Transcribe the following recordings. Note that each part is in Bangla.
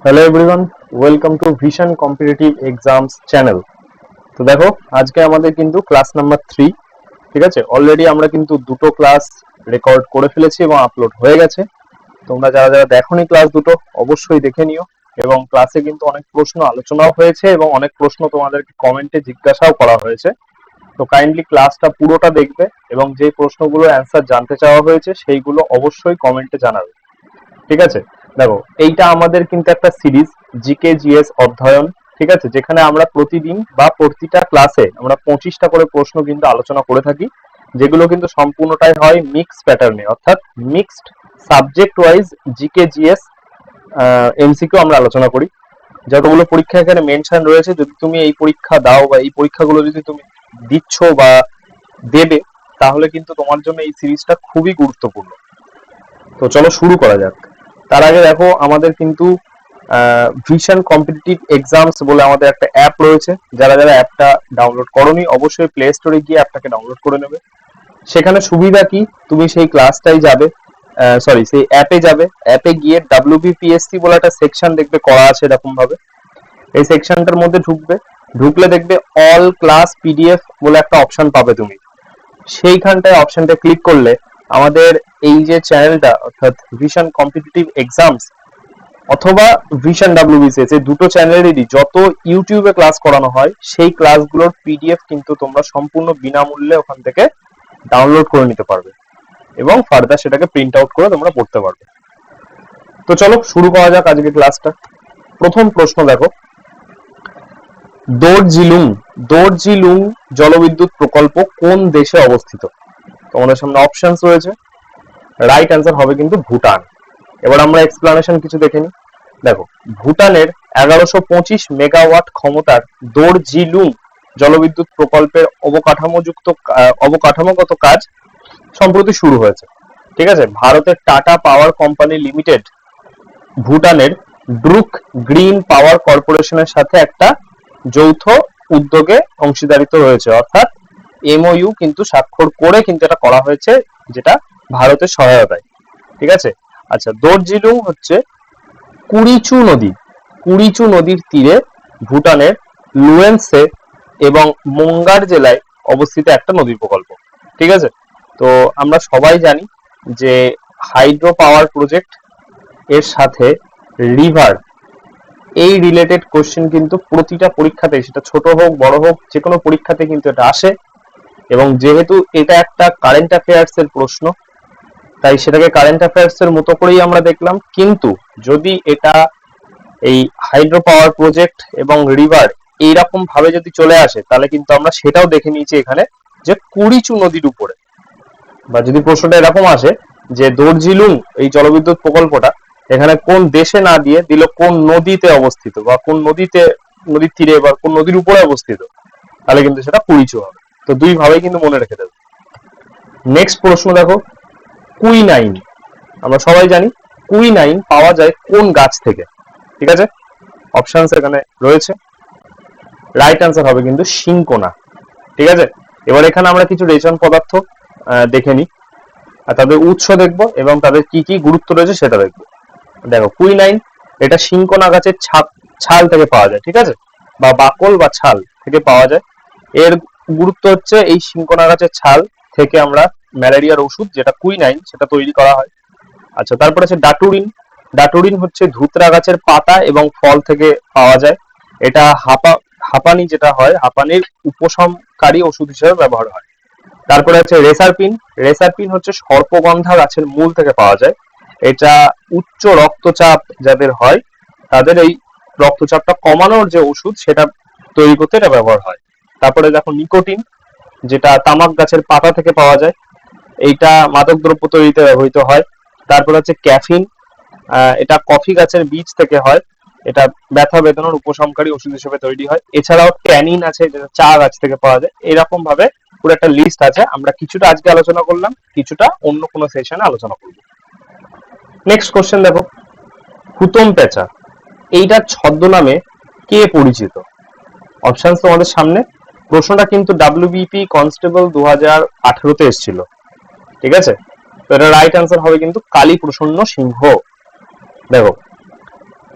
Hello everyone, welcome to vision competitive exams channel. তো দেখো, আজকে আমাদের কিন্তু ক্লাস নাম্বার 3। ঠিক আছে, অলরেডি আমরা কিন্তু দুটো ক্লাস রেকর্ড করে ফেলেছি এবং আপলোড হয়ে গেছে। তোমরা যারা যারা দেখোনি ক্লাস দুটো, অবশ্যই দেখে নিও। এবং ক্লাসে কিন্তু অনেক প্রশ্ন আলোচনাও হয়েছে এবং অনেক প্রশ্ন তোমাদেরকে কমেন্টে জিজ্ঞাসাও করা হয়েছে। তো কাইন্ডলি ক্লাসটা পুরোটা দেখবে এবং যে প্রশ্নগুলোর অ্যান্সার জানতে চাওয়া হয়েছে সেইগুলো অবশ্যই কমেন্টে জানাবে। ঠিক আছে, দেখো এইটা আমাদের কিন্তু একটা সিরিজ, জিকে জিএস অধ্যয়ন। ঠিক আছে, যেখানে আমরা প্রতিদিন বা প্রতিটা ক্লাসে আমরা 25টা করে প্রশ্ন কিন্তু আলোচনা করে থাকি, যেগুলো কিন্তু সম্পূর্ণটাই হয় মিক্স প্যাটার্নে, অর্থাৎ mixed subject wise GK GS MCQ আমরা আলোচনা করি। যতগুলো পরীক্ষা এখানে মেনশন রয়েছে, যদি তুমি এই পরীক্ষা দাও বা এই পরীক্ষাগুলো যদি তুমি দিচ্ছ বা দেবে, তাহলে কিন্তু তোমার জন্য এই সিরিজটা খুবই গুরুত্বপূর্ণ। তো চলো শুরু করা যাক। তার আগে দেখো, আমাদের কিন্তু ভিশন কম্পিটিটিভ এক্সামস বলে আমাদের একটা অ্যাপ রয়েছে। যারা যারা অ্যাপটা ডাউনলোড করোনি, অবশ্যই প্লে স্টোরে গিয়ে অ্যাপটাকে ডাউনলোড করে নেবে। সেখানে সুবিধা কি, তুমি সেই ক্লাসটাই যাবে, সেই অ্যাপে যাবে, অ্যাপে গিয়ে WBPSC বলে একটা সেকশন দেখবে করা আছে এরকম ভাবে। এই সেকশনটার মধ্যে ঢুকবে, ঢুকলে দেখবে অল ক্লাস পিডিএফ বলে একটা অপশন পাবে তুমি। সেইখানটায় অপশনটা ক্লিক করলে আমাদের এই যে চ্যানেলটা, অর্থাৎ ভিশন কম্পিটিটিভ এক্সামস অথবা ভিশন WBCS, এই দুটো চ্যানেলেরই যত ইউটিউবে ক্লাস করানো হয় সেই ক্লাসগুলোর পিডিএফ কিন্তু তোমরা সম্পূর্ণ বিনামূল্যে ওখান থেকে ডাউনলোড করে নিতে পারবে এবং ফার্দার সেটাকে প্রিন্ট আউট করে তোমরা পড়তে পারবে। তো চলো শুরু করা যাক আজকে ক্লাসটা। প্রথম প্রশ্ন দেখো, দর্জিলুং দর্জিলুং জলবিদ্যুৎ প্রকল্প কোন দেশে অবস্থিত? তোমাদের সামনে অপশনস রয়েছে। রাইট অ্যান্সার হবে কিন্তু ভুটান। এবার আমরা এক্সপ্লানেশন কিছু দেখে নিই। দেখো, ভুটানের 1125 মেগাওয়াট ক্ষমতার দর্জিলুং জলবিদ্যুৎ প্রকল্পের অবকাঠামোগত কাজ সম্প্রতি শুরু হয়েছে। ঠিক আছে, ভারতের টাটা পাওয়ার কোম্পানি লিমিটেড ভুটানের ব্রুক গ্রিন পাওয়ার কর্পোরেশনের সাথে একটা যৌথ উদ্যোগে অংশীদারিত্ব রয়েছে, অর্থাৎ MOU কিন্তু স্বাক্ষর করে কিন্তু এটা করা হয়েছে, যেটা ভারতের সহায়তায়। ঠিক আছে, আচ্ছা, দর্জিলুং হচ্ছে কুড়িচু নদীর তীরে ভুটানের লুয়েনসে এবং মোঙ্গার জেলায় অবস্থিত একটা নদী প্রকল্প। ঠিক আছে, তো আমরা সবাই জানি যে হাইড্রো পাওয়ার প্রজেক্ট এর সাথে রিভার, এই রিলেটেড কোশ্চেন কিন্তু প্রতিটা পরীক্ষাতে, সেটা ছোট হোক বড় হোক, যে কোনো পরীক্ষাতে কিন্তু এটা আসে। এবং যেহেতু এটা একটা কারেন্ট অ্যাফেয়ার্স এর প্রশ্ন, তাই সেটাকে কারেন্ট অ্যাফেয়ার্স এর মতো করেই আমরা দেখলাম। কিন্তু যদি এটা এই হাইড্রো পাওয়ার প্রজেক্ট এবং রিভার এইরকম ভাবে যদি চলে আসে, তাহলে কিন্তু আমরা সেটাও দেখে নিয়েছি এখানে, যে কুড়িচু নদীর উপরে। বা যদি প্রশ্নটা এরকম আসে যে দর্জিলুং এই জলবিদ্যুৎ প্রকল্পটা এখানে কোন দেশে না দিয়ে দিল কোন নদীতে অবস্থিত, বা কোন নদীর তীরে বা কোন নদীর উপরে অবস্থিত, তাহলে কিন্তু সেটা কুড়িচু হবে। তো দুই ভাবেই কিন্তু মনে রেখে দেবে। নেক্সট প্রশ্ন দেখো, কুইনাইন, আমরা সবাই জানি কুইনাইন পাওয়া যায় কোন গাছ থেকে? ঠিক আছে, অপশনস এখানে রয়েছে। রাইট অ্যান্সার হবে কিন্তু সিংকোনা। ঠিক আছে, এবার এখানে আমরা কিছু রেচন পদার্থ দেখে নিই, আর তাদের উৎস দেখবো এবং তাদের কি কি গুরুত্ব রয়েছে সেটা দেখবো। দেখো, কুইনাইন এটা সিংকোনা গাছের ছাল থেকে পাওয়া যায়। ঠিক আছে, বা বাকল বা ছাল থেকে পাওয়া যায়। এর গুরুত্ব হচ্ছে এই সিংকোনা গাছের ছাল থেকে আমরা ম্যালেরিয়ার ওষুধ যেটা কুইনাইন সেটা তৈরি করা হয়। আচ্ছা, তারপর আছে ডাটুরিন। ডাটুরিন হচ্ছে ধুতরা গাছের পাতা এবং ফল থেকে পাওয়া যায়। এটা হাঁপানি যেটা হয়, হাঁপানির উপশমকারী ওষুধ হিসেবে ব্যবহার হয়। তারপরে আছে রেসারপিন। রেসারপিন হচ্ছে সর্পগন্ধা গাছের মূল থেকে পাওয়া যায়। এটা উচ্চ রক্তচাপ যাদের হয়, তাদের এই রক্তচাপটা কমানোর যে ওষুধ সেটা তৈরি করতে এটা ব্যবহার হয়। তারপরে দেখো নিকোটিন, যেটা তামাক গাছের পাতা থেকে পাওয়া যায়। এইটা মাদক দ্রব্য তৈরিতে ব্যবহৃত হয়। তারপর হচ্ছে ক্যাফিন, এটা কফি গাছের বীজ থেকে হয়। এটা ব্যথা বেদনার উপশমকারী ওষুধ হিসেবে তৈরি হয়। এছাড়াও ট্যানিন আছে, যেটা চা গাছ থেকে পাওয়া যায়। এরকম ভাবে পুরো একটা লিস্ট আছে। আমরা কিছুটা আজকে আলোচনা করলাম, কিছুটা অন্য কোনো সেশনে আলোচনা করব। নেক্সট কোশ্চেন দেখো, হুতম পেঁচা এইটার ছদ্মনামে কে পরিচিত? অপশন তোমাদের সামনে। প্রশ্নটা কিন্তু WBP কনস্টেবল 2018-তে এসেছিল। ঠিক আছে, তো এটা রাইট অ্যান্সার হবে কিন্তু কালী প্রসন্ন সিংহ। দেখো,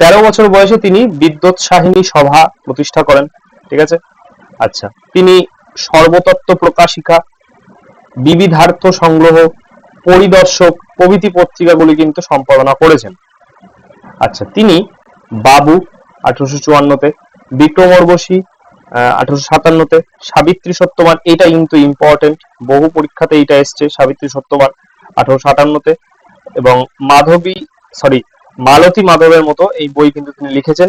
13 বছর বয়সে তিনি বিদ্যোৎসাহিনী সভা প্রতিষ্ঠা করেন। ঠিক আছে। আচ্ছা, তিনি সর্বতত্ত্ব প্রকাশিকা, বিবিধার্থ সংগ্রহ, পরিদর্শক প্রভৃতি পত্রিকাগুলি কিন্তু সম্পাদনা করেছেন। আচ্ছা, তিনি বাবু 1854-তে, বিক্রম ওর্বশী 1857-তে, সাবিত্রী সত্যবান, এটা কিন্তু ইম্পর্টেন্ট, বহু পরীক্ষাতে এইটা এসছে, সাবিত্রী সত্যবান 1857-তে, এবং মালতী মাধবের মতো এই বই কিন্তু তিনি লিখেছেন।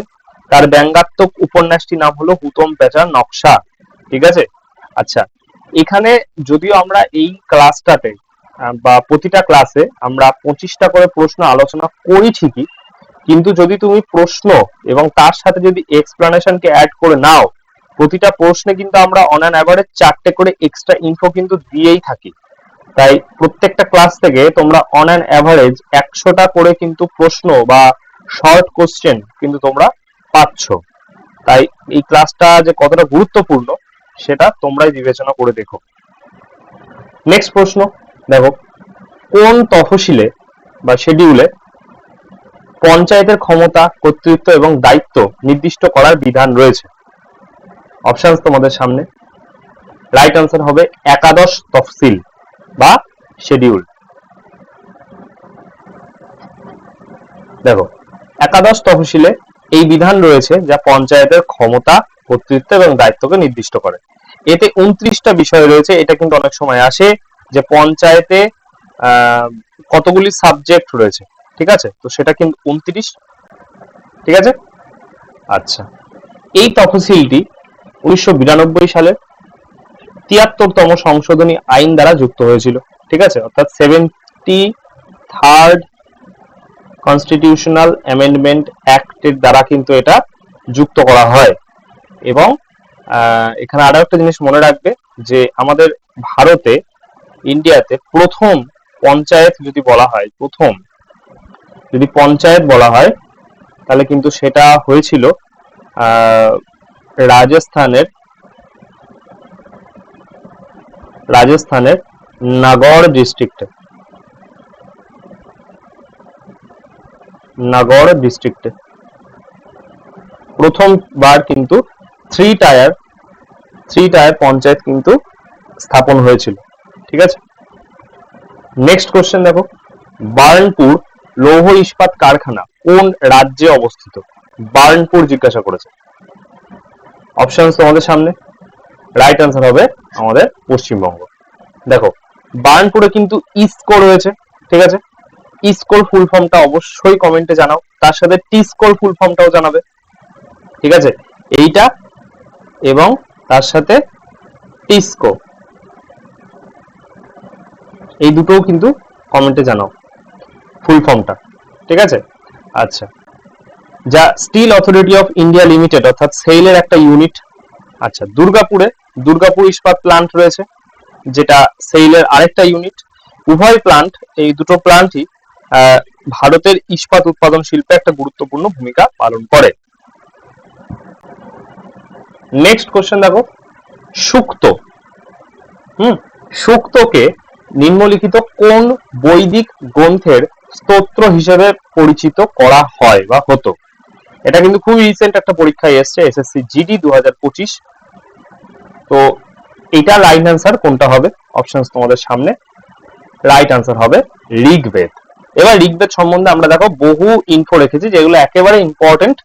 তার ব্যঙ্গাত্মক উপন্যাসটির নাম হলো হুতম প্যাঁচার নকশা। ঠিক আছে। আচ্ছা, এখানে যদিও আমরা এই ক্লাসটাতে বা প্রতিটা ক্লাসে আমরা 25টা করে প্রশ্ন আলোচনা করি ঠিকই, কিন্তু যদি তুমি প্রশ্ন এবং তার সাথে যদি এক্সপ্লানেশনকে অ্যাড করে নাও, প্রতিটা প্রশ্নে কিন্তু আমরা অন অ্যান অ্যাভারেজ 4টে করে এক্সট্রা ইনফো কিন্তু দিয়েই থাকি। তাই প্রত্যেকটা ক্লাস থেকে তোমরা অন অ্যান অ্যাভারেজ 100টা করে কিন্তু প্রশ্ন বা শর্ট কোশ্চেন কিন্তু তোমরা পাচ্ছ। তাই এই ক্লাসটা যে কতটা গুরুত্বপূর্ণ সেটা তোমরাই বিবেচনা করে দেখো। নেক্সট প্রশ্ন দেখো, কোন তফসিলে বা শিডিউলে পঞ্চায়েতের ক্ষমতা, কর্তৃত্ব এবং দায়িত্ব নির্দিষ্ট করার বিধান রয়েছে? অপশনস তোমাদের সামনে। রাইট আনসার হবে একাদশ তফসিল বা শিডিউল। দেখো, একাদশ তফসিলে এই বিধান রয়েছে যা পঞ্চায়েতের ক্ষমতা, কর্তৃত্ব এবং দায়িত্বকে নির্দিষ্ট করে। এতে 29টা বিষয় রয়েছে। এটা কিন্তু অনেক সময় আসে যে পঞ্চায়েতে কতগুলি সাবজেক্ট রয়েছে। ঠিক আছে, তো সেটা কিন্তু 29। ঠিক আছে। আচ্ছা, এই তফসিলটি 1992 সালে 73তম সংশোধনী আইন দ্বারা যুক্ত হয়েছিল। ঠিক আছে, অর্থাৎ 73rd কনস্টিটিউশনাল অ্যামেন্ডমেন্ট অ্যাক্টের দ্বারা কিন্তু এটা যুক্ত করা হয়। এবং এখানে আরো একটা জিনিস মনে রাখবে যে আমাদের ভারতে, ইন্ডিয়াতে প্রথম পঞ্চায়েত যদি বলা হয়, তাহলে কিন্তু সেটা হয়েছিল রাজস্থানের নাগড় ডিস্ট্রিক্টে প্রথমবার কিন্তু থ্রি টায়ার পঞ্চায়েত কিন্তু স্থাপন হয়েছিল। ঠিক আছে। নেক্সট কোশ্চেন দেখো, বার্নপুর লৌহ ইস্পাত কারখানা কোন রাজ্যে অবস্থিত? বার্নপুর জিজ্ঞাসা করেছে। অপশন তোমাদের সামনে। রাইট আনসার হবে আমাদের পশ্চিমবঙ্গ। দেখো, বার্নপুরে কিন্তু ইসকো রয়েছে। ঠিক আছে, ইসকোর ফুল ফর্মটা অবশ্যই কমেন্টে জানাও, তার সাথে টিসকোর ফুল ফর্মটাও জানাবে। ঠিক আছে, এইটা এবং তার সাথে টিসকো, এই দুটোও কিন্তু কমেন্টে জানাও ফুল ফর্মটা। ঠিক আছে। আচ্ছা, যা Steel Authority of India Limited অর্থাৎ সেইলের একটা ইউনিট। আচ্ছা, দুর্গাপুর ইস্পাত প্লান্ট রয়েছে, যেটা সেইলের আরেকটা ইউনিট। উভয় প্লান্ট, এই দুটো প্লান্টই ভারতের ইস্পাত উৎপাদন শিল্পে একটা গুরুত্বপূর্ণ ভূমিকা পালন করে। নেক্সট কোশ্চেন দেখো, সূক্তকে নিম্নলিখিত কোন বৈদিক গ্রন্থের স্তোত্র হিসেবে পরিচিত করা হয় বা হতো? এটা কিন্তু খুব রিসেন্ট একটা পরীক্ষায় এসছে, এসএসসি জিডি 2025। তো এটা রাইট আনসার কোনটা হবে? অপশনস তোমাদের সামনে। রাইট আনসার হবে ঋগ্বেদ। এবার ঋগ্বেদ সম্বন্ধে আমরা দেখো বহু ইনফো রেখেছি, যেগুলো একেবারে ইম্পর্টেন্ট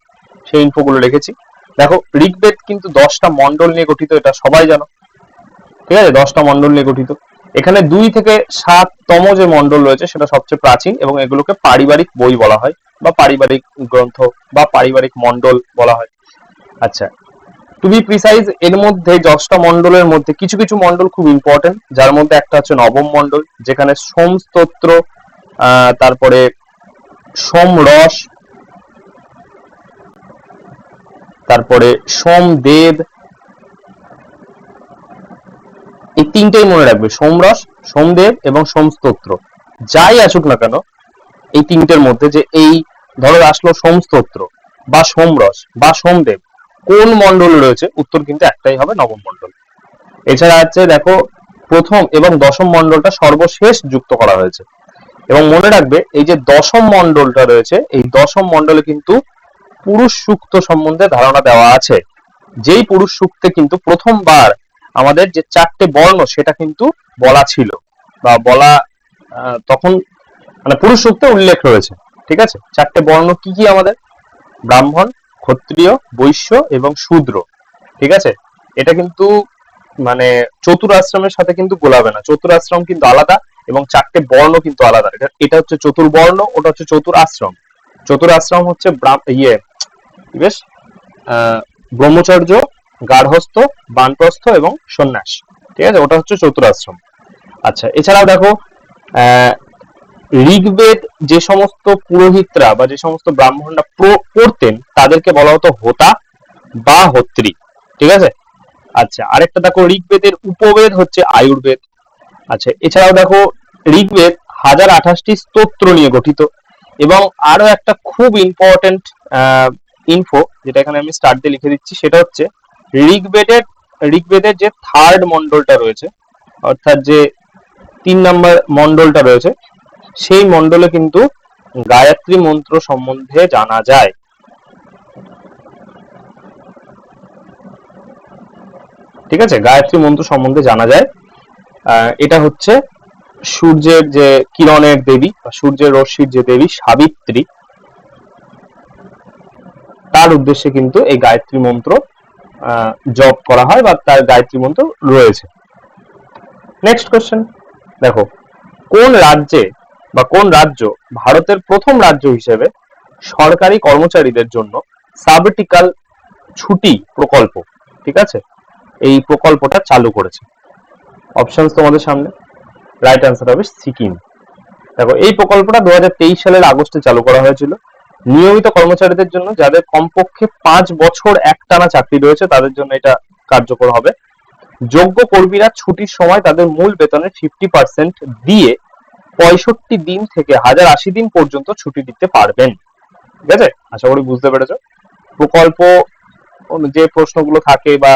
সেই ইনফোগুলো রেখেছি। দেখো, ঋগ্বেদ কিন্তু 10টা মন্ডল নিয়ে গঠিত, এটা সবাই জানো। ঠিক আছে, 10টা মন্ডল নিয়ে গঠিত। এখানে 2 থেকে 7তম যে মন্ডল রয়েছে সেটা সবচেয়ে প্রাচীন, এবং এগুলোকে পারিবারিক বই বলা হয় বা পারিবারিক গ্রন্থ বা পারিবারিক মন্ডল বলা হয়। আচ্ছা, টু বি প্রিসাইজ, এর মধ্যে 10টা মন্ডলের মধ্যে কিছু কিছু মন্ডল খুব ইম্পর্টেন্ট, যার মধ্যে একটা হচ্ছে নবম মন্ডল, যেখানে সোমস্তোত্র, তারপরে সোমরস, তারপরে সোমদেব, এই তিনটেই মনে রাখবে, সোমরস, সোমদেব এবং সোমস্তোত্র। যাই আসুক না কেন এই তিনটের মধ্যে, যে এই ধরো আসলো সোমস্তোত্র বা সোমরস বা সোমদেব, কোন মন্ডল রয়েছে? উত্তর কিন্তু একটাই হবে, নবম মন্ডল। এছাড়া আছে দেখো, প্রথম এবং দশম মন্ডলটা সর্বশেষ যুক্ত করা হয়েছে। এবং মনে রাখবে, এই যে দশম মন্ডলটা রয়েছে, এই দশম মন্ডলে কিন্তু পুরুষ সূক্ত সম্বন্ধে ধারণা দেওয়া আছে, যেই পুরুষ সূক্তে কিন্তু প্রথমবার আমাদের যে 4টে বর্ণ সেটা কিন্তু বলা ছিল বা বলা তখন মানে পুরুষ সূক্তে উল্লেখ রয়েছে। ঠিক আছে, 4টে বর্ণ কি কি আমাদের? ব্রাহ্মণ, ক্ষত্রিয়, বৈশ্য এবং শূদ্র। ঠিক আছে, এটা কিন্তু মানে চতুরাশ্রমের সাথে কিন্তু গোলাবে না, চতুরাশ্রম কিন্তু আলাদা এবং 4টে বর্ণ কিন্তু আলাদা। এটা হচ্ছে চতুর্বর্ণ, ওটা হচ্ছে চতুরাশ্রম। চতুরাশ্রম হচ্ছে বেশ ব্রহ্মচর্য, গার্হস্থ, বানপ্রস্থ এবং সন্ন্যাস। ঠিক আছে, ওটা হচ্ছে চতুরাশ্রম। আচ্ছা, এছাড়াও দেখো ঋগ্বেদ যে সমস্ত পুরোহিতরা বা যে সমস্ত ব্রাহ্মণরা পড়তেন তাদেরকে বলা হতো হোতা বা হোত্রী। ঠিক আছে, আচ্ছা আরেকটা দেখো ঋগ্বেদের উপবেদ হচ্ছে আয়ুর্বেদ। আচ্ছা, এছাড়াও দেখো ঋগ্বেদ 1028টি স্তোত্র নিয়ে গঠিত। এবং আরো একটা খুব ইম্পর্টেন্ট ইনফো, যেটা এখানে আমি স্টার্ট দিয়ে লিখে দিচ্ছি, সেটা হচ্ছে ঋগ্বেদের যে থার্ড মন্ডলটা রয়েছে, অর্থাৎ যে 3 নম্বর মন্ডলটা রয়েছে, সেই মন্ডলে কিন্তু গায়ত্রী মন্ত্র সম্বন্ধে জানা যায়। ঠিক আছে, গায়ত্রী মন্ত্র সম্বন্ধে জানা যায়। এটা হচ্ছে সূর্যের যে কিরণের দেবী বা সূর্যের রশ্মির যে দেবী সাবিত্রী, তার উদ্দেশ্যে কিন্তু এই গায়ত্রী মন্ত্র জপ করা হয় বা তার গায়ত্রী মন্ত্র রয়েছে। নেক্সট কোশ্চেন দেখো, কোন রাজ্যে বা কোন রাজ্য ভারতের প্রথম রাজ্য হিসেবে সরকারি কর্মচারীদের জন্য সাবটিকাল ছুটি প্রকল্প, ঠিক আছে, এই প্রকল্পটা চালু করেছে? অপশন তোমাদের সামনে, রাইট অ্যান্সার হবে সিকিম। দেখো, এই প্রকল্পটা 2023 সালের আগস্টে চালু করা হয়েছিল। নিয়মিত কর্মচারীদের জন্য, যাদের কমপক্ষে 5 বছর একটানা চাকরি রয়েছে, তাদের জন্য এটা কার্যকর হবে। যোগ্য কর্মীরা ছুটির সময় তাদের মূল বেতনের 50% দিয়ে 65 দিন থেকে 1080 দিন পর্যন্ত ছুটি দিতে পারবেন। ঠিক আছে, আশা করি বুঝতে পেরেছো। প্রকল্প যে প্রশ্নগুলো থাকে বা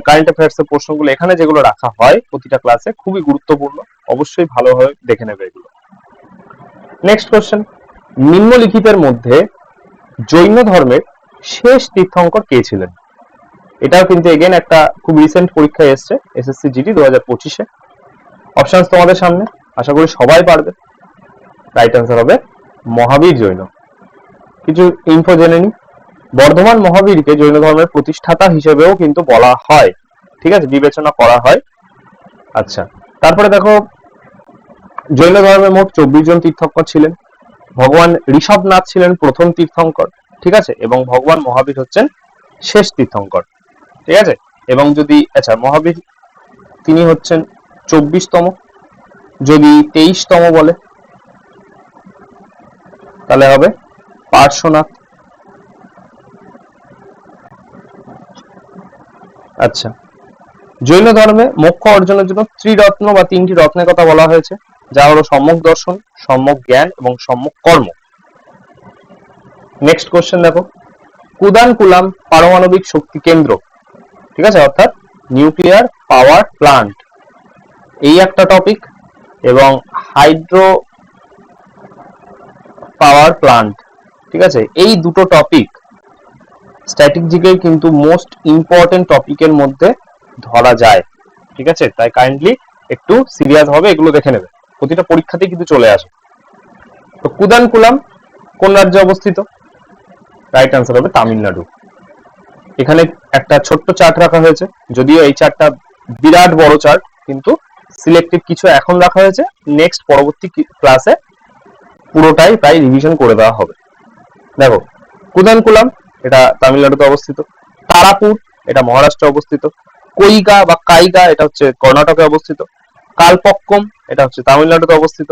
কারেন্ট অ্যাফেয়ার্স এর প্রশ্নগুলো এখানে যেগুলো রাখা হয় প্রতিটা ক্লাসে, খুবই গুরুত্বপূর্ণ, অবশ্যই ভালোভাবে দেখে নেবে এগুলো। নেক্সট কোশ্চেন, নিম্নলিখিতের মধ্যে জৈন ধর্মের শেষ তীর্থঙ্কর কে ছিলেন? এটাও কিন্তু এগেন একটা খুব রিসেন্ট পরীক্ষায় এসছে, এসএসসি জিডি 2025-এ। অপশন তোমাদের সামনে, আশা করি সবাই পারবে। রাইট অ্যান্সার হবে মহাবীর জৈন। কিছু ইনফো জেনে নি। বর্ধমান মহাবীরকে জৈন ধর্মের প্রতিষ্ঠাতা হিসেবেও কিন্তু বলা হয়। ঠিক আছে, বিবেচনা করা হয়। আচ্ছা, তারপরে দেখো জৈন ধর্মের মোট 24 জন তীর্থঙ্কর ছিলেন। ভগবান ঋষভনাথ ছিলেন প্রথম তীর্থঙ্কর। ঠিক আছে, এবং ভগবান মহাবীর হচ্ছেন শেষ তীর্থঙ্কর। ঠিক আছে, এবং যদি আচ্ছা মহাবীর তিনি হচ্ছেন 24তম, যদি 23তম বলে তাহলে হবে পার্শ্বনাথ। আচ্ছা, জৈন ধর্মে মোক্ষ অর্জনের জন্য ত্রিরত্ন বা 3টি রত্নের কথা বলা হয়েছে, যা হলো সম্যক দর্শন, সম্যক জ্ঞান এবং সম্যক কর্ম। নেক্সট কোশ্চেন দেখো, কুদানকুলাম পারমাণবিক শক্তি কেন্দ্র, ঠিক আছে, অর্থাৎ নিউক্লিয়ার পাওয়ার প্লান্ট, এই একটা টপিক, এবং হাইড্রো পাওয়ার প্লান্ট, ঠিক আছে, এই দুটো টপিক স্ট্র্যাটেজিকের কিন্তু মোস্ট ইম্পর্টেন্ট টপিকের মধ্যে ধরা যায়। ঠিক আছে, তাই কাইন্ডলি একটু সিরিয়াস ভাবে এগুলো দেখে নেবে, প্রতিটা পরীক্ষাতে কিন্তু চলে আসে। তো কুদানকুলাম কোন রাজ্যে অবস্থিত? রাইট অ্যান্সার হবে তামিলনাড়ু। এখানে একটা ছোট্ট চার্ট রাখা হয়েছে, যদিও এই চার্টটা বিরাট বড় চার্ট, কিন্তু সিলেক্টেড কিছু এখন রাখা হয়েছে, নেক্সট পরবর্তী ক্লাসে পুরোটাই প্রায় রিভিশন করে দেওয়া হবে। দেখো, কুদানকুলাম এটা তামিলনাড়ুতে অবস্থিত, তারাপুর এটা মহারাষ্ট্রে অবস্থিত, কৈগা বা কাইগা এটা হচ্ছে কর্ণাটকে অবস্থিত, কালপক্কম এটা হচ্ছে তামিলনাড়ুতে অবস্থিত,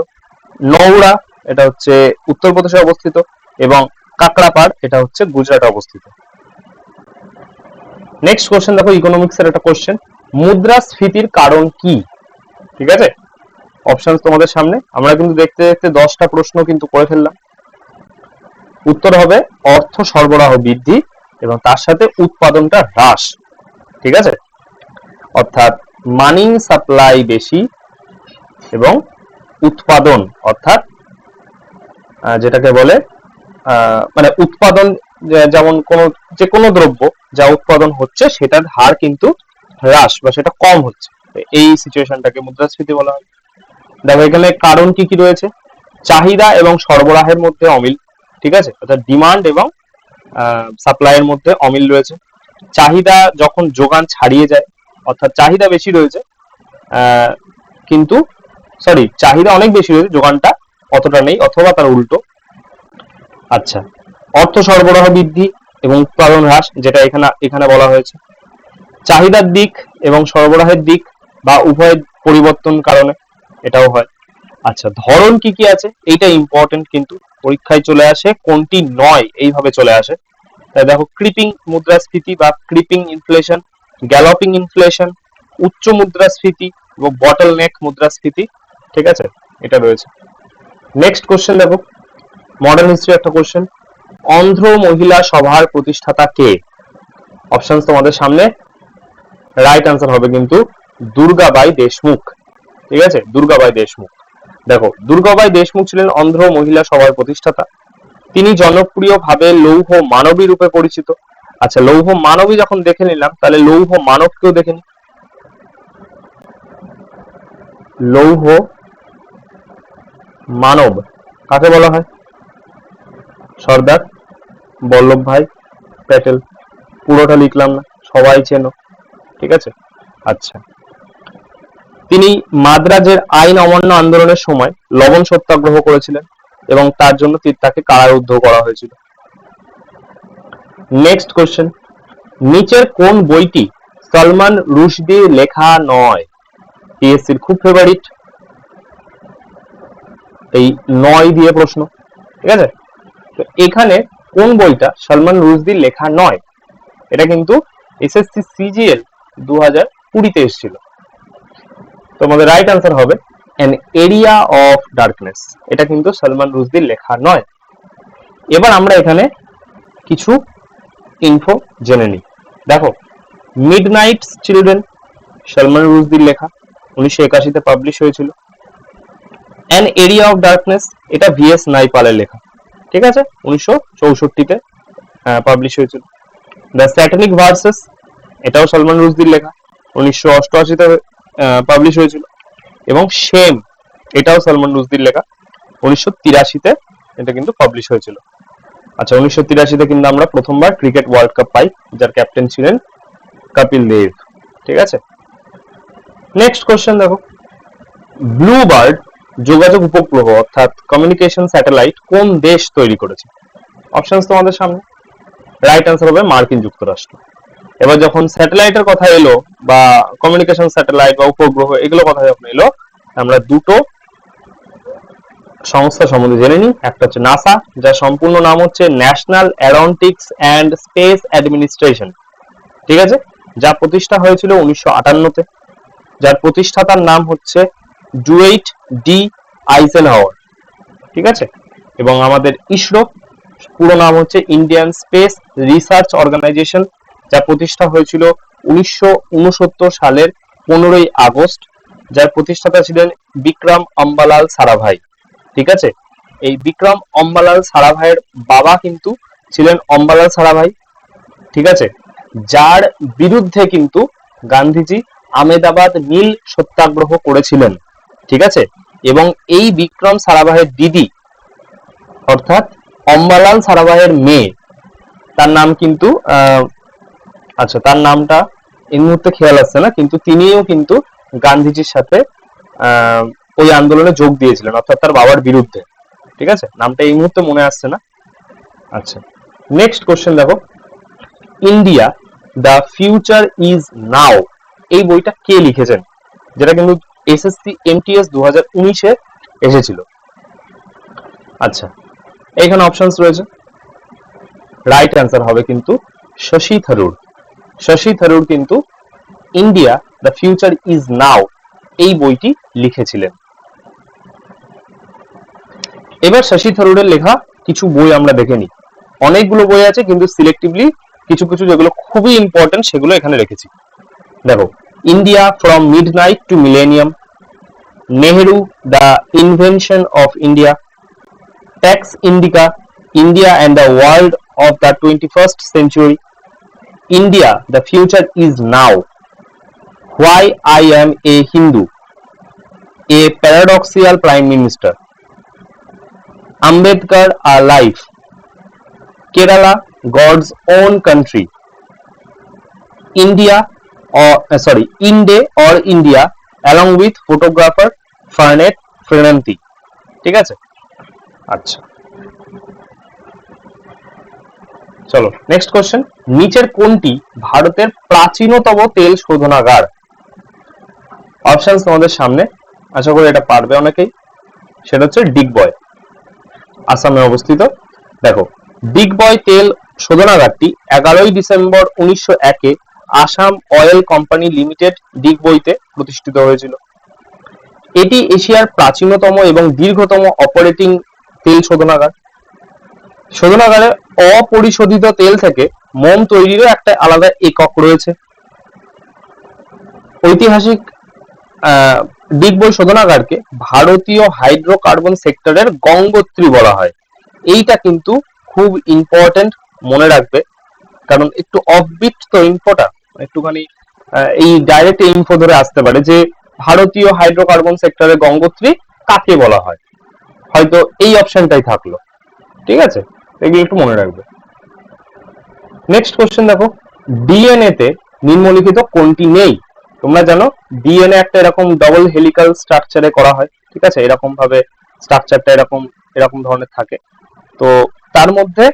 নৌড়া এটা হচ্ছে উত্তরপ্রদেশে অবস্থিত, এবং কাকড়াপাড় এটা হচ্ছে গুজরাটে অবস্থিত। নেক্সট কোশ্চেন দেখো, ইকোনমিক্স এর একটা কোশ্চেন, মুদ্রাস্ফীতির কারণ কি? ঠিক আছে, অপশন তোমাদের সামনে, আমরা কিন্তু দেখতে দেখতে 10টা প্রশ্ন কিন্তু করে ফেললাম। উত্তর হবে অর্থ সরবরাহ বৃদ্ধি এবং তার সাথে উৎপাদনটা হ্রাস। ঠিক আছে, অর্থাৎ মানি সাপ্লাই বেশি এবং উৎপাদন, অর্থাৎ যেটাকে বলে মানে উৎপাদন যেমন যে কোনো দ্রব্য যা উৎপাদন হচ্ছে সেটার হার কিন্তু হ্রাস বা সেটা কম হচ্ছে, এই সিচুয়েশনটাকে মুদ্রাস্ফীতি বলা হয়। দেখো এখানে কারণ কি কি রয়েছে, চাহিদা এবং সরবরাহের মধ্যে অমিল, ঠিক আছে, অর্থাৎ ডিমান্ড এবং সাপ্লাইয়ের মধ্যে অমিল রয়েছে। চাহিদা যখন যোগান ছাড়িয়ে যায়, অর্থাৎ চাহিদা বেশি রয়েছে কিন্তু চাহিদা অনেক বেশি রয়েছে, যোগানটা অতটা নেই অথবা তার উল্টো। আচ্ছা, অর্থ সরবরাহ বৃদ্ধি এবং উৎপাদন হ্রাস, যেটা এখানে বলা হয়েছে। চাহিদার দিক এবং সরবরাহের দিক বা উভয় পরিবর্তন কারণে এটাও হয়। আচ্ছা, ধরন কি কি আছে, এইটা ইম্পর্টেন্ট, কিন্তু পরীক্ষায় চলে আসে, কোনটি নয় এইভাবে চলে আসে। তাই দেখো, ক্রিপিং মুদ্রাস্ফীতি বা ক্রিপিং ইনফ্লেশন, গ্যালপিং ইনফ্লেশন, উচ্চ মুদ্রাস্ফীতি এবং বটল নেক মুদ্রাস্ফীতি, ঠিক আছে, এটা রয়েছে। নেক্সট কোশ্চেন দেখো, মডার্ন হিস্ট্রি একটা কোশ্চেন, অন্ধ্র মহিলা সভার প্রতিষ্ঠাতা কে? অপশন তোমাদের সামনে, রাইট আনসার হবে কিন্তু দুর্গাবাই দেশমুখ, ঠিক আছে, দুর্গাবাই দেশমুখ। দেখো, দুর্গাবাই দেশমুখ ছিলেন অন্ধ্র মহিলা সভার প্রতিষ্ঠাতা। তিনি জনপ্রিয়ভাবে লৌহ মানবী রূপে পরিচিত। আচ্ছা, লৌহ মানবী যখন দেখে নিলাম, তাহলে লৌহ মানবকেও দেখে নি। লৌহ মানব কাকে বলা হয়? সর্দার বল্লভভাই প্যাটেল। পুরোটা লিখলাম না, সবাই চেনো, ঠিক আছে। আচ্ছা, তিনি মাদ্রাজের আইন অমান্য আন্দোলনের সময় লবণ সত্যাগ্রহ করেছিলেন এবং তার জন্য তাকে কারারুদ্ধ করা হয়েছিল। নেক্সট কোশ্চেন, নিচের কোন বইটি সলমান রুশদির লেখা নয়? পিএসসির খুব ফেভারিট এই নয় দিয়ে প্রশ্ন, ঠিক আছে। তো এখানে কোন বইটা সলমান রুশদির লেখা নয়? এটা কিন্তু এসএসসি সিজিএল 2020-তে এসেছিল। তোমাদের রাইট আনসার হবে অ্যান এরিয়া অফ ডার্কনেস, এটা কিন্তু সলমান রুশদির লেখা নয়। এবার আমরা এখানে কিছু ইনফো জেনে নিই। দেখো, মিডনাইটস চিলড্রেন সলমান রুশদির লেখা, 1981-তে পাবলিশ হয়েছিল। অ্যান এরিয়া অফ ডার্কনেস এটা ভিএস নাইপালের লেখা, ঠিক আছে, 1964-তে পাবলিশ হয়েছিল। দ্য স্যাটানিক ভার্সেস এটাও সলমান রুশদির লেখা, 1988-তে পাবলিশ হয়েছিল। এবং শেম এটাও সলমান রুশদির লেখা, 1983-তে এটা কিন্তু পাবলিশ হয়েছিল। আচ্ছা, 1983-তে কিন্তু আমরা প্রথমবার ক্রিকেট ওয়ার্ল্ড কাপ পাই, যার ক্যাপ্টেন ছিলেন কপিল দেব, ঠিক আছে। নেক্সট কোশ্চেন দেখো, ব্লু বার্ড যোগাযোগ উপগ্রহ অর্থাৎ কমিউনিকেশন স্যাটেলাইট কোন দেশ তৈরি করেছে? অপশনস তোমাদের সামনে, রাইট আনসার হবে মার্কিন যুক্তরাষ্ট্র। এবার যখন স্যাটেলাইটের কথা এলো বা কমিউনিকেশন স্যাটেলাইট বা উপগ্রহ এগুলো কথা যখন এলো, আমরা দুটো সংস্থা সম্বন্ধে জেনে নিই। একটা হচ্ছে নাসা, যার সম্পূর্ণ নাম হচ্ছে national Aeronautics and space administration, ঠিক আছে, যা প্রতিষ্ঠা হয়েছিল 1958-তে, যার প্রতিষ্ঠাতার নাম হচ্ছে ডুয়েইট ডি আইজেনহাওয়ার, ঠিক আছে। এবং আমাদের ইসরো পুরো নাম হচ্ছে ইন্ডিয়ান স্পেস রিসার্চ অর্গানাইজেশন, যা প্রতিষ্ঠা হয়েছিল 1969 সালের 15ই আগস্ট, যার প্রতিষ্ঠাতা ছিলেন বিক্রম অম্বালাল সারাভাই, ঠিক আছে। এই বিক্রম অম্বালাল সারাভাইয়ের বাবা কিন্তু ছিলেন অম্বালাল সারাভাই, ঠিক আছে, যার বিরুদ্ধে কিন্তু গান্ধীজি আহমেদাবাদ নীল সত্যাগ্রহ করেছিলেন, ঠিক আছে। এবং এই বিক্রম সারাভাইয়ের দিদি অর্থাৎ অম্বালাল সারাভাইয়ের মেয়ে, তার নাম কিন্তু আচ্ছা, তার নামটা এই মুহূর্তে খেয়াল আসছে না, কিন্তু তিনিও কিন্তু গান্ধীজির সাথে ওই আন্দোলনে যোগ দিয়েছিলেন, অর্থাৎ তার বাবার বিরুদ্ধে, ঠিক আছে। নামটা এই মুহূর্তে মনে আসছে না। আচ্ছা, নেক্সট কোশ্চেন দেখো, India the future is now এই বইটা কে লিখেছেন? যেটা কিন্তু এসএসসি এমটিএস 2019-এ এসেছিল। আচ্ছা, এইখানে অপশনস রয়েছে, রাইট অ্যান্সার হবে কিন্তু শশী থারুর। শশী থারুর কিন্তু India the future is now এই বইটি লিখেছিলেন। এবার শশী থারুরের লেখা কিছু বই আমরা দেখে নিই। অনেকগুলো বই আছে, কিন্তু সিলেক্টিভলি কিছু কিছু যেগুলো খুবই ইম্পর্টেন্ট সেগুলো এখানে রেখেছি। দেখো, India from midnight to millennium, Nehru the invention of India, ট্যাক্স ইন্ডিকা, India and the world of the 21st century. India, the future is now. Why I am a Hindu? A paradoxical prime minister. Ambedkar alive. Kerala, God's own country. India Inde or India along with photographer Farnet Frenanti. ঠিক আছে, আচ্ছা চলো নেক্সট কোশ্চেন। নিচের কোনটি ভারতের প্রাচীনতম তেল শোধনাগার? অপশনস তোমাদের সামনে, আশা করি এটা পারবে অনেকেই। সেটা হচ্ছে ডিগবয়, আসামে অবস্থিত। দেখো, ডিগবয় তেল শোধনাগারটি 11ই ডিসেম্বর 1901-এ আসাম অয়েল কোম্পানি লিমিটেড ডিগবইতে প্রতিষ্ঠিত হয়েছিল। এটি এশিয়ার প্রাচীনতম এবং দীর্ঘতম অপারেটিং তেল শোধনাগার। শোধনাগারে অপরিশোধিত তেল থেকে মোম তৈরিরও একটা আলাদা একক রয়েছে। ঐতিহাসিক ডিগবই শোধনাগারকে ভারতীয় হাইড্রোকার্বন সেক্টরের গঙ্গোত্রী বলা হয়। এইটা কিন্তু খুব ইম্পর্টেন্ট, মনে রাখবে, কারণ একটু অফবিট তো ইনফোটা, একটুখানি এই ডাইরেক্ট ইনফো ধরে আসতে পারে যে ভারতীয় হাইড্রোকার্বন সেক্টরের গঙ্গোত্রী কাকে বলা হয়, হয়তো এই অপশনটাই থাকলো। ঠিক আছে, এগুলো একটু মনে রাখবে। নেক্সট কোশ্চেন দেখো, ডিএনএ তে নিম্নলিখিত কোনটি নেই? তোমরা জানো ডিএনএ একটা এরকম ডবল হেলিক্যাল স্ট্রাকচারে করা হয়। ঠিক আছে, এরকম ভাবে স্ট্রাকচারটা এরকম এরকম ধরনের থাকে। তো তার মধ্যে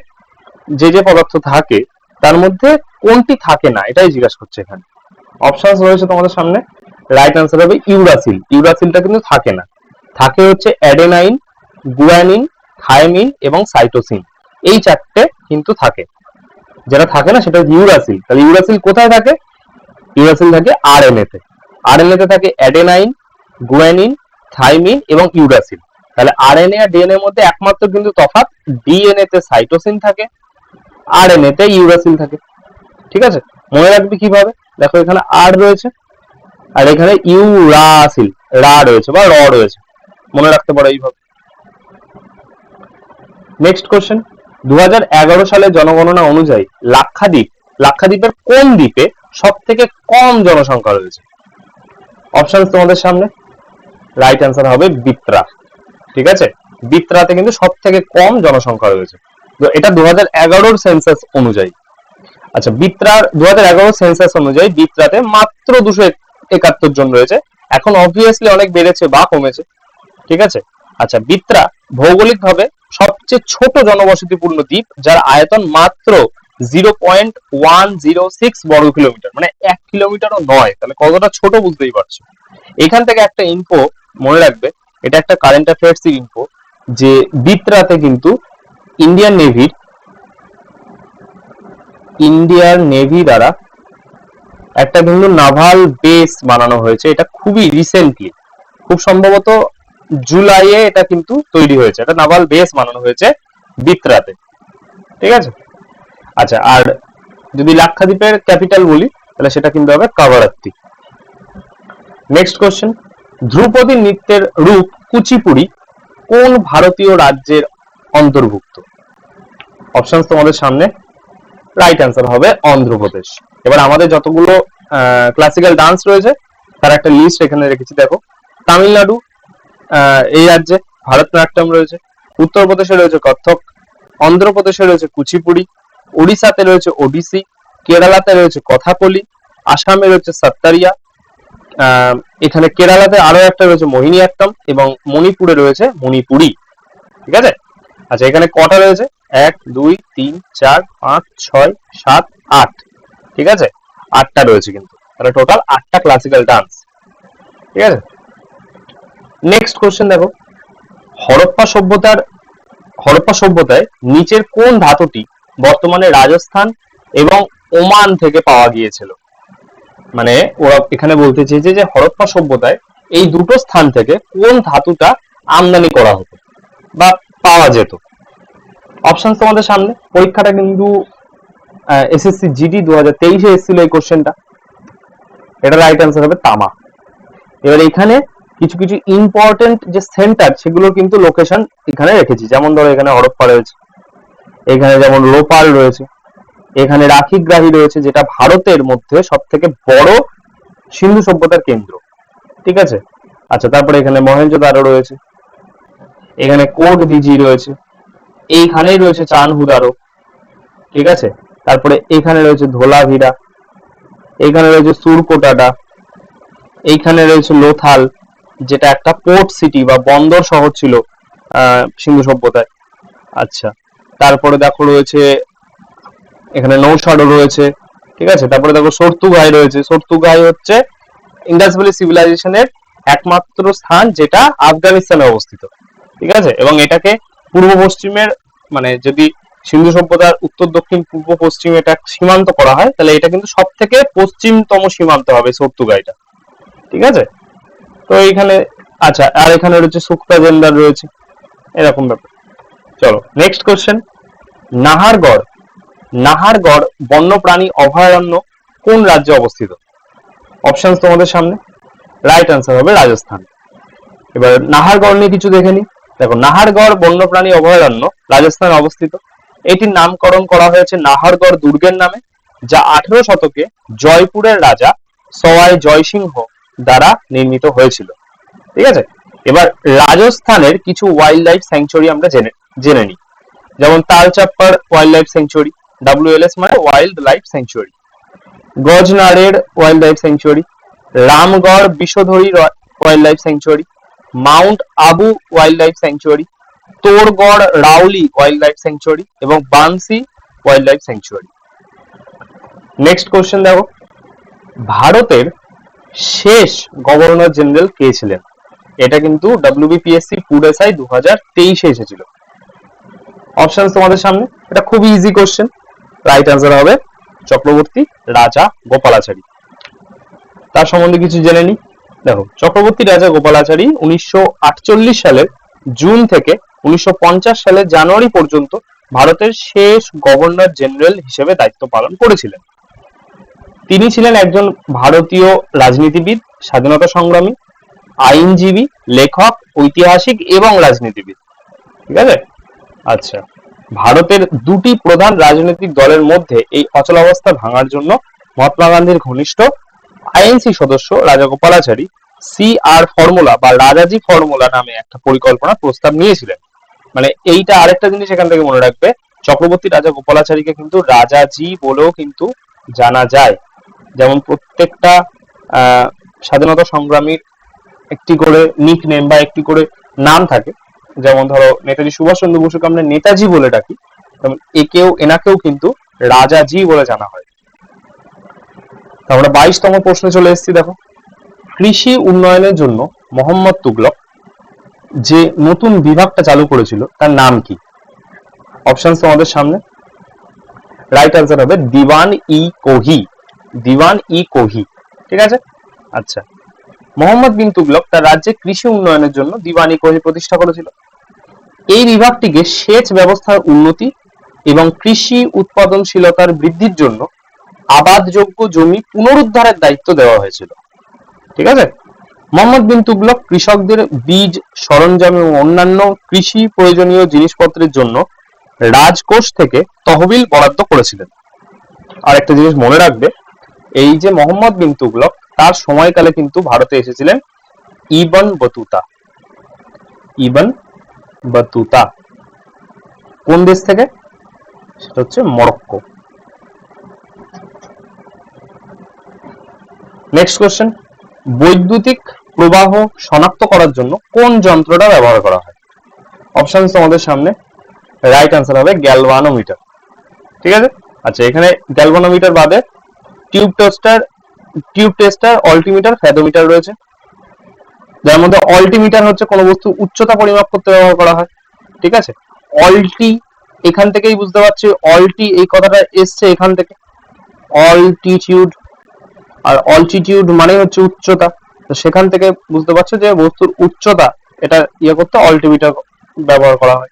যে যে পদার্থ থাকে তার মধ্যে কোনটি থাকে না, এটাই জিজ্ঞাসা করছে এখানে। অপশনস রয়েছে তোমাদের সামনে। রাইট অ্যান্সার হবে ইউরাসিল। ইউরাসিলটা কিন্তু থাকে না, থাকে হচ্ছে অ্যাডেনাইন, গুয়ানিন, থায়ামিন এবং সাইটোসিন, এই চারটে কিন্তু থাকে। যেটা থাকে না সেটা হচ্ছে ইউরাসিল। তাহলে ইউরাসিল কোথায় থাকে? ইউরাসিল থাকে আরএনএ তে। আরএনএ তে থাকে অ্যাডেনাইন, গুয়ানিন, থাইমিন এবং ইউরাসিল। তাহলে আরএনএ আর ডিএনএ এর মধ্যে একমাত্র কিন্তু তফাৎ, ডিএনএ তে সাইটোসিন থাকে, আরএনএ তে ইউরাসিল থাকে। ঠিক আছে, মনে রাখবি কিভাবে? দেখো এখানে আর রয়েছে আর এখানে ইউরাসিল রা রয়েছে বা র রয়েছে, মনে রাখতে পারো এইভাবে। নেক্সট কোশ্চেন, 2011 সালের জনগণনা অনুযায়ী লাক্ষাদ্বীপের কোন দ্বীপে সব থেকে কম জনসংখ্যা রয়েছে? অপশন তোমাদের সামনে। রাইট অ্যান্সার হবে বিত্রা। ঠিক আছে, বিত্রাতে কিন্তু সব থেকে কম জনসংখ্যা রয়েছে। তো এটা 2011 সেন্সাস অনুযায়ী। আচ্ছা, বিত্রার 2011 সেন্সাস অনুযায়ী বিত্রাতে মাত্র 271 জন রয়েছে। এখন অবভিয়াসলি অনেক বেড়েছে বা কমেছে। ঠিক আছে, আচ্ছা, বিত্রা ভৌগোলিকভাবে সবচেয়ে ছোট জনবসতিপূর্ণ দ্বীপ, যার আয়তন মাত্র 0.106 বর্গ কিলোমিটার, মানে 1 কিলোমিটারও নয়। তাহলে কতটা ছোট বুঝতেই পারছো। এখান থেকে একটা ইনফো মনে রাখবে, এটা একটা কারেন্ট অ্যাফেয়ার্স ইনফো, যে বিত্রাতে কিন্তু ইন্ডিয়ান নেভি দ্বারা একটা কিন্তু নাভাল বেস বানানো হয়েছে। এটা খুবই রিসেন্টলি, খুব সম্ভবত জুলাইয়ে এটা কিন্তু তৈরি হয়েছে। এটা নাভাল বেস বানানো হয়েছে বিত্রাতে। ঠিক আছে, আচ্ছা, আর যদি লাক্ষাদ্বীপের ক্যাপিটাল বলি তাহলে সেটা কিন্তু হবে কাভারাত্তি। নেক্সট কোশ্চেন, ধ্রুপদী নৃত্যের রূপ কুচিপুড়ি কোন ভারতীয় রাজ্যের অন্তর্ভুক্ত? অপশন তোমাদের সামনে। রাইট অ্যান্সার হবে অন্ধ্রপ্রদেশ। এবার আমাদের যতগুলো ক্লাসিক্যাল ডান্স রয়েছে তার একটা লিস্ট এখানে রেখেছি, দেখো। তামিলনাড়ু এই রাজ্যে ভারতনাট্যম রয়েছে, উত্তরপ্রদেশে রয়েছে কত্থক, অন্ধ্রপ্রদেশে রয়েছে কুচিপুড়ি, ওড়িশাতে রয়েছে ওডিসি, কেরালাতে রয়েছে কথাকলি, আসামে রয়েছে সত্তারিয়া, এখানে কেরালাতে আরো একটা রয়েছে মোহিনীঅট্টম এবং মণিপুরে রয়েছে মণিপুরি। ঠিক আছে, আচ্ছা, এখানে কটা রয়েছে? 1 2 3 4 5 6 7 8। ঠিক আছে, 8টা রয়েছে কিন্তু, তাহলে টোটাল 8টা ক্লাসিক্যাল ডান্স। ঠিক আছে, নেক্সট কোশ্চেন দেখো, হরপ্পা সভ্যতায় নিচের কোন ধাতুটি বর্তমানে রাজস্থান এবং ওমান থেকে পাওয়া গিয়েছিল? মানে ওরা এখানে বলতে চেয়েছে যে হরপ্পা সভ্যতায় এই দুটো স্থান থেকে কোন ধাতুটা আমদানি করা হতো বা পাওয়া যেত। অপশন তোমাদের সামনে। পরীক্ষাটা কিন্তু এসএসসি জিডি 2023-এ এসেছিল এই কোশ্চেনটা। এটা রাইট অ্যান্সার হবে তামা। এবার এখানে কিছু কিছু ইম্পর্টেন্ট যে সেন্টার সেগুলোর কিন্তু লোকেশন এখানে রেখেছি, যেমন ধরো এখানে হরপ্পা রয়েছে, এখানে যেমন লোপাল রয়েছে, এখানে রাখিগ্রাহী রয়েছে, যেটা ভারতের মধ্যে সব থেকে বড় সিন্ধু সভ্যতার কেন্দ্র। ঠিক আছে। আচ্ছা, তারপরে এখানে মহেঞ্জোদারো রয়েছে, এখানে কোট দিঘি রয়েছে, এইখানেই রয়েছে চানহুদারো। ঠিক আছে। তারপরে এখানে রয়েছে ধোলাভিরা, এখানে রয়েছে সুরকোটাডা, এইখানে রয়েছে লোথাল, যেটা একটা পোর্ট সিটি বা বন্দর শহর ছিল সিন্ধু সভ্যতায়। আচ্ছা, তারপরে দেখো রয়েছে এখানে নৌসাডো রয়েছে। ঠিক আছে। তারপরে দেখো সর্তুগাই রয়েছে, সর্তুগাই হচ্ছে ইন্ডাস ভ্যালি সিভিলাইজেশনের একমাত্র স্থান যেটা আফগানিস্তানে অবস্থিত। ঠিক আছে। এবং এটাকে পূর্ব পশ্চিমের, মানে যদি সিন্ধু সভ্যতার উত্তর দক্ষিণ পূর্ব পশ্চিম এটা সীমান্ত করা হয়, তাহলে এটা কিন্তু সব থেকে পশ্চিমতম সীমান্ত হবে সর্তুগাইটা। ঠিক আছে। তো এইখানে, আচ্ছা, আর এখানে রয়েছে সুক্তা জেন্দার রয়েছে, এরকম ব্যাপার। চলো নেক্সট কোশ্চেন। নাহারগড়, নাহারগড় বন্যপ্রাণী অভয়ারণ্য কোন রাজ্যে অবস্থিত? অপশন তোমাদের সামনে। রাইট আনসার হবে রাজস্থান। এবার নাহারগড় নিয়ে কিছু দেখে নি। দেখো, নাহারগড় বন্যপ্রাণী অভয়ারণ্য রাজস্থানে অবস্থিত। এটির নামকরণ করা হয়েছে নাহারগড় দুর্গের নামে, যা 18 শতকে জয়পুরের রাজা সওয়াই জয়সিংহ দ্বারা নির্মিত হয়েছিল। ঠিক আছে। এবার রাজস্থানের কিছু ওয়াইল্ড লাইফ স্যাংচুয়ারি আমরা জেনে নিই। যেমন Talchhapar wildlife sanctuary, WLS মানে ওয়াইল্ড লাইফ স্যাংচুয়ারি, গজনারের wildlife sanctuary, Ramgarh Vishdhari wildlife sanctuary, mount Abu wildlife sanctuary, Todgarh Raoli wildlife sanctuary এবং Bansi wildlife sanctuary. Next question দেখো, ভারতের শেষ গভর্নর জেনারেল কে ছিলেন? এটা কিন্তু WBPSC ফুড এসআই 2023 এসেছিল। অপশন তোমাদের সামনে। এটা খুব ইজি কোশ্চেন। রাইট আনসার হবে চক্রবর্তী রাজা গোপালাচারী। তার সম্বন্ধে কিছু জেনে নি। দেখো, চক্রবর্তী রাজা গোপালাচারী 1948 সালের জুন থেকে 1950 সালের জানুয়ারি পর্যন্ত ভারতের শেষ গভর্নর জেনারেল হিসেবে দায়িত্ব পালন করেছিলেন। তিনি ছিলেন একজন ভারতীয় রাজনীতিবিদ, স্বাধীনতা সংগ্রামী, আইনজীবী, লেখক, ঐতিহাসিক এবং রাজনীতিবিদ। ঠিক আছে। আচ্ছা, ভারতের দুটি প্রধান রাজনৈতিক দলের মধ্যে এই অচলাবস্থা ভাঙার জন্য মহাত্মা গান্ধীর ঘনিষ্ঠ আইএনসি সদস্য রাজাগোপালাচারী CR ফর্মুলা বা রাজাজি ফর্মুলা নামে একটা পরিকল্পনা প্রস্তাব নিয়েছিলেন। মানে এইটা আরেকটা জিনিস এখান থেকে মনে রাখবে, চক্রবর্তী রাজা গোপালাচারীকে কিন্তু রাজাজি বলেও কিন্তু জানা যায়। যেমন প্রত্যেকটা স্বাধীনতা সংগ্রামীর একটি করে নিক নেম বা একটি করে নাম থাকে। যেমন ধরো নেতাজি সুভাষচন্দ্র বসুকে আমরা নেতাজি বলে ডাকি, তেমন এনাকেও কিন্তু রাজাজি বলে জানা হয়। আমরা 22তম প্রশ্নে চলে এসেছি। দেখো, কৃষি উন্নয়নের জন্য মোহাম্মদ তুগলক যে নতুন বিভাগটা চালু করেছিল তার নাম কি? অপশন তোমাদের সামনে। রাইট আনসার হবে দিওয়ান ই কোহি, দিওয়ান ই কোহি। ঠিক আছে। আচ্ছা, মোহাম্মদ বিন তুগলক তার রাজ্যে কৃষি উন্নয়নের জন্য দিওয়ান ই কোহি প্রতিষ্ঠা করেছিল। এই বিভাগটিকে সেচ ব্যবস্থার উন্নতি এবং কৃষি উৎপাদনশীলতার বৃদ্ধির জন্য আবাদযোগ্য জমি পুনরুদ্ধারের দায়িত্ব দেওয়া হয়েছিল। ঠিক আছে। মোহাম্মদ বিন তুগলক কৃষকদের বীজ, সরঞ্জাম এবং অন্যান্য কৃষি প্রয়োজনীয় জিনিসপত্রের জন্য রাজকোষ থেকে তহবিল বরাদ্দ করেছিলেন। আর একটা জিনিস মনে রাখবে, এই যে মোহাম্মদ বিন তুগলক, তার সময়কালে কিন্তু ভারতে এসেছিলেন ইবন বতুতা। ইবন বতুতা কোন দেশ থেকে? সেটা হচ্ছে মরক্কো। নেক্সট কোশ্চেন, বৈদ্যুতিক প্রবাহ শনাক্ত করার জন্য কোন যন্ত্রটা ব্যবহার করা হয়? অপশন তোমাদের সামনে। রাইট আনসার হবে গ্যালভানোমিটার। ঠিক আছে। আচ্ছা, এখানে গ্যালভানোমিটার বাদে টিউব টেস্টার, অল্টিমিটার, ফ্যাথোমিটার রয়েছে। যার মধ্যে অল্টিমিটার হচ্ছে কোনো বস্তু উচ্চতা পরিমাপ করতে ব্যবহার করা হয়। ঠিক আছে। অল্টি, এখান থেকেই বুঝতে পারছি অল্টি এই কথাটা এসছে এখান থেকে, অল্টিটিউড, আর অল্টিটিউড মানে হচ্ছে উচ্চতা। তো সেখান থেকে বুঝতে পারছো যে বস্তুর উচ্চতা এটা করতে অল্টিমিটার ব্যবহার করা হয়।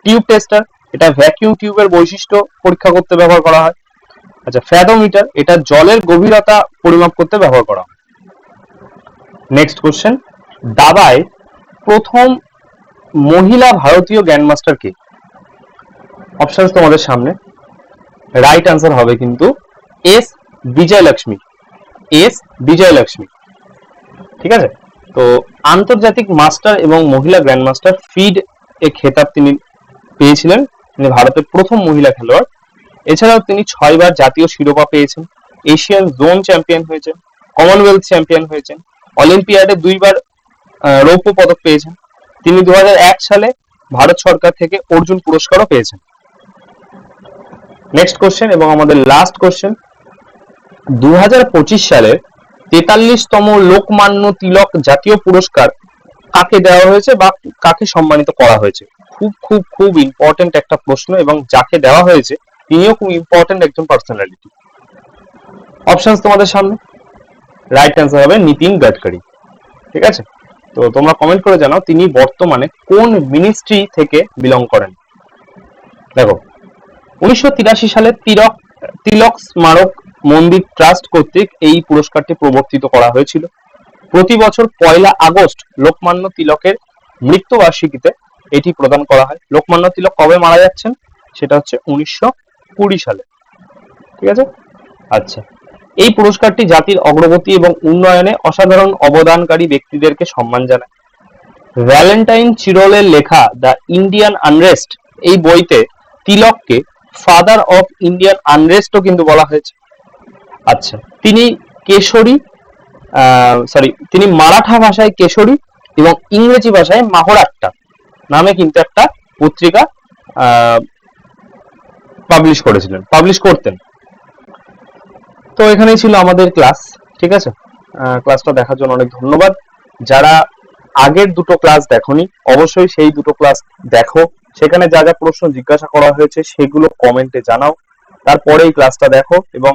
টিউব টেস্টার, এটা ভ্যাকিউম টিউবের বৈশিষ্ট্য পরীক্ষা করতে ব্যবহার করা হয়। আচ্ছা, ফ্যাথোমিটার, এটা জলের গভীরতা পরিমাপ করতে ব্যবহার করা হয়। নেক্সট কোশ্চেন, দাবায় প্রথম মহিলা ভারতীয় গ্র্যান্ডমাস্টার কে? অপশন তোমাদের সামনে, রাইট আনসার হবে কিন্তু এস বিজয়লক্ষ্মী, এস বিজয়লক্ষ্মী। ঠিক আছে, তো আন্তর্জাতিক মাস্টার এবং মহিলা গ্র্যান্ড মাস্টার ফিড এ খেতাব তিনি পেয়েছিলেন, তিনি ভারতের প্রথম মহিলা খেলোয়াড়। এছাড়াও তিনি 6 বার জাতীয় শিরোপা পেয়েছেন, এশিয়ান জোন চ্যাম্পিয়ন হয়েছেন, কমনওয়েলথ চ্যাম্পিয়ন হয়েছেন, অলিম্পিয়াডে 2 বার রৌপ্য পদক পেয়েছেন। তিনি 2001 সালে ভারত সরকার থেকে অর্জুন পুরস্কারও পেয়েছেন। নেক্সট কোশ্চেন এবং আমাদের লাস্ট কোশ্চেন, 2025 সালের 43তম লোকমান্য তিলক জাতীয় পুরস্কার কাকে দেওয়া হয়েছে বা কাকে সম্মানিত করা হয়েছে? খুব খুব খুব ইম্পর্টেন্ট একটা প্রশ্ন, এবং যাকে দেওয়া হয়েছে তিনিও খুব ইম্পর্টেন্ট একজন পার্সোনালিটি। অপশনস তোমাদের সামনে, রাইট অ্যান্সার হবে নিতিন গডকরি। ঠিক আছে, তো তোমরা কমেন্ট করে জানাও তিনি বর্তমানে কোন মিনিস্ট্রি থেকে বিলং করেন। দেখো, 1983 সালে তিলক স্মারক মন্দির ট্রাস্ট কর্তৃক এই পুরস্কারটি প্রবর্তিত করা হয়েছিল। প্রতি বছর 1 আগস্ট লোকমান্য তিলকের মৃত্যুবার্ষিকীতে এটি প্রদান করা হয়। লোকমান্য তিলক কবে মারা যাচ্ছেন সেটা হচ্ছে 1920 সালে। ঠিক আছে, আচ্ছা, এই পুরস্কারটি জাতির অগ্রগতি এবং উন্নয়নে অসাধারণ অবদানকারী ব্যক্তিদেরকে সম্মান জানায়। ভ্যালেন্টাইন চিরলের লেখা দ্য ইন্ডিয়ান আনরেস্ট এই বইতে তিলককে ফাদার অফ ইন্ডিয়ান আনরেস্টও কিন্তু বলা হয়েছে। আচ্ছা, তিনি তিনি মারাঠা ভাষায় কেশরী এবং ইংরেজি ভাষায় মাহরাট্টা নামে কিন্তু একটা পত্রিকা পাবলিশ করতেন। তো এখানেই ছিল আমাদের ক্লাস। ঠিক আছে, ক্লাসটা দেখার জন্য অনেক ধন্যবাদ। যারা আগের দুটো ক্লাস দেখোনি অবশ্যই সেই দুটো ক্লাস দেখো, সেখানে যা যা প্রশ্ন জিজ্ঞাসা করা হয়েছে সেগুলো কমেন্টে জানাও, তারপরে এই ক্লাসটা দেখো এবং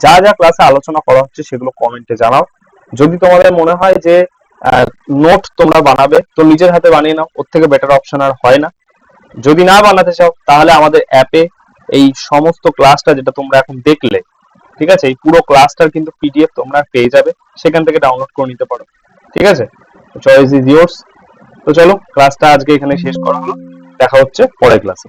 যা যা ক্লাসে আলোচনা করা হচ্ছে সেগুলো কমেন্টে জানাও। যদি তোমাদের মনে হয় যে নোট তোমরা বানাবে তো নিজের হাতে বানিয়ে নাও, ওর থেকে বেটার অপশন আর হয় না। যদি না বানাতে চাও তাহলে আমাদের অ্যাপে এই সমস্ত ক্লাসটা যেটা তোমরা এখন দেখলে, ঠিক আছে, এই পুরো ক্লাসটার কিন্তু পিডিএফ তোমরা পেয়ে যাবে, সেখান থেকে ডাউনলোড করে নিতে পারো। ঠিক আছে, চয়েস ইজ ইয়োর্স। তো চলো, ক্লাসটা আজকে এখানে শেষ করা হলো, দেখা হচ্ছে পরের ক্লাসে।